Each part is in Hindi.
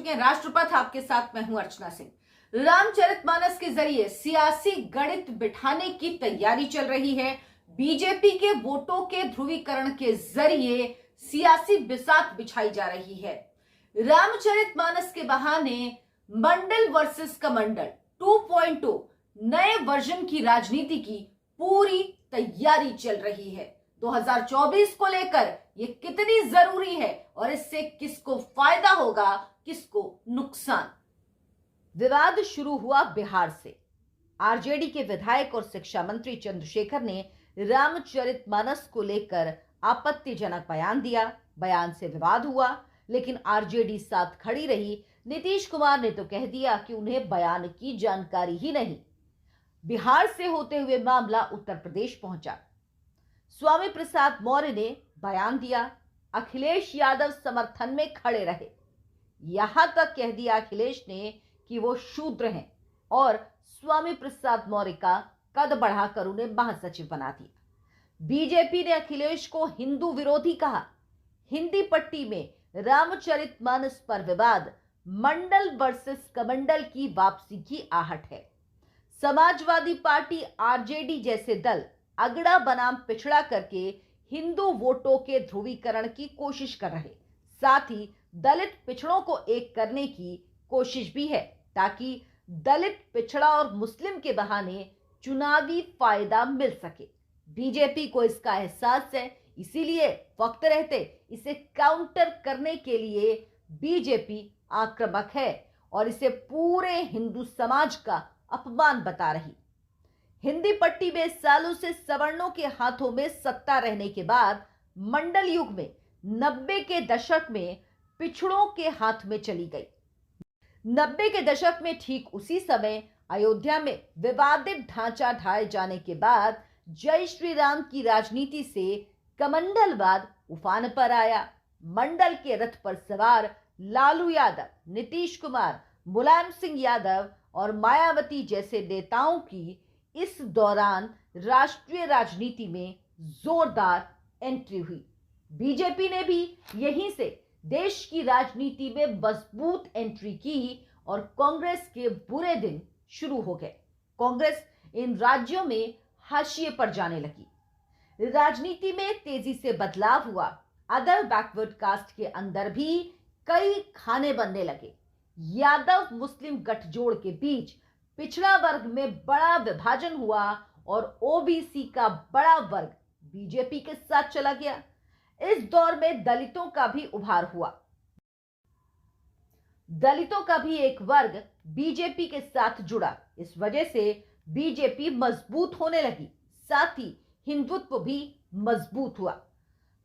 चुके हैं राष्ट्रपथ। आपके साथ मैं हूं अर्चना सिंह। रामचरितमानस के जरिए सियासी गणित बिठाने की तैयारी चल रही है। बीजेपी के वोटों के ध्रुवीकरण के जरिए सियासी बिसात बिछाई जा रही है। रामचरितमानस के बहाने मंडल वर्सेस कमंडल 2.0 नए वर्जन की राजनीति की पूरी तैयारी चल रही है। 2024 को लेकर ये कितनी जरूरी है और इससे किसको फायदा होगा, किसको नुकसान। विवाद शुरू हुआ बिहार से। आरजेडी के विधायक और शिक्षा मंत्री चंद्रशेखर ने रामचरितमानस को लेकर आपत्तिजनक बयान दिया। बयान से विवाद हुआ, लेकिन आरजेडी साथ खड़ी रही। नीतीश कुमार ने तो कह दिया कि उन्हें बयान की जानकारी ही नहीं। बिहार से होते हुए मामला उत्तर प्रदेश पहुंचा। स्वामी प्रसाद मौर्य ने बयान दिया। अखिलेश यादव समर्थन में खड़े रहे। यहां तक कह दिया अखिलेश ने कि वो शूद्र हैं और स्वामी प्रसाद मौर्य का कद बढ़ाकर उन्हें महासचिव बना दिया। बीजेपी ने अखिलेश को हिंदू विरोधी कहा। हिंदी पट्टी में रामचरितमानस पर विवाद मंडल वर्सेस कमंडल की वापसी की आहट है। समाजवादी पार्टी आरजेडी जैसे दल अगड़ा बनाम पिछड़ा करके हिंदू वोटों के ध्रुवीकरण की कोशिश कर रहे, साथ ही दलित पिछड़ों को एक करने की कोशिश भी है, ताकि दलित पिछड़ा और मुस्लिम के बहाने चुनावी फायदा मिल सके। बीजेपी को इसका एहसास है, इसीलिए वक्त रहते इसे काउंटर करने के लिए बीजेपी आक्रामक है और इसे पूरे हिंदू समाज का अपमान बता रही। हिंदी पट्टी में सालों से सवर्णों के हाथों में सत्ता रहने के बाद मंडल युग में 90 के दशक में पिछड़ों के हाथ में चली गई। 90 के दशक में ठीक उसी समय अयोध्या में विवादित ढांचा ढाए जाने के बाद जय श्री राम की राजनीति से कमंडलवाद उफान पर आया। मंडल के रथ पर सवार लालू यादव, नीतीश कुमार, मुलायम सिंह यादव और मायावती जैसे नेताओं की इस दौरान राष्ट्रीय राजनीति में जोरदार एंट्री हुई। बीजेपी ने भी यहीं से देश की राजनीति में मजबूत एंट्री की और कांग्रेस के बुरे दिन शुरू हो गए। कांग्रेस इन राज्यों में हाशिए पर जाने लगी। राजनीति में तेजी से बदलाव हुआ। अदर बैकवर्ड कास्ट के अंदर भी कई खाने बनने लगे। यादव मुस्लिम गठजोड़ के बीच पिछड़ा वर्ग में बड़ा विभाजन हुआ और ओबीसी का बड़ा वर्ग बीजेपी के साथ चला गया। इस दौर में दलितों का भी उभार हुआ। दलितों का भी एक वर्ग बीजेपी के साथ जुड़ा। इस वजह से बीजेपी मजबूत होने लगी, साथ ही हिंदुत्व भी मजबूत हुआ।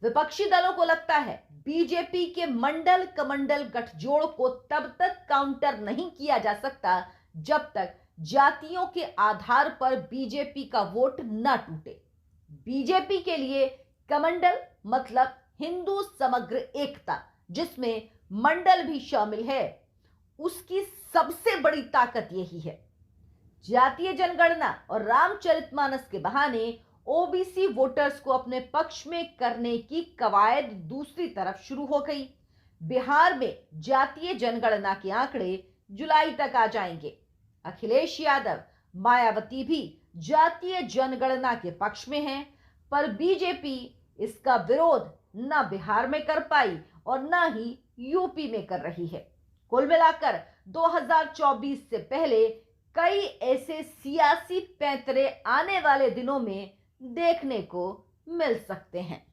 विपक्षी दलों को लगता है बीजेपी के मंडल कमंडल गठजोड़ को तब तक काउंटर नहीं किया जा सकता जब तक जातियों के आधार पर बीजेपी का वोट न टूटे। बीजेपी के लिए कमंडल मतलब हिंदू समग्र एकता, जिसमें मंडल भी शामिल है, उसकी सबसे बड़ी ताकत यही है। जातीय जनगणना और रामचरितमानस के बहाने ओबीसी वोटर्स को अपने पक्ष में करने की कवायद दूसरी तरफ शुरू हो गई। बिहार में जातीय जनगणना के आंकड़े जुलाई तक आ जाएंगे। अखिलेश यादव, मायावती भी जातीय जनगणना के पक्ष में हैं, पर बीजेपी इसका विरोध न बिहार में कर पाई और न ही यूपी में कर रही है। कुल मिलाकर 2024 से पहले कई ऐसे सियासी पैंतरे आने वाले दिनों में देखने को मिल सकते हैं।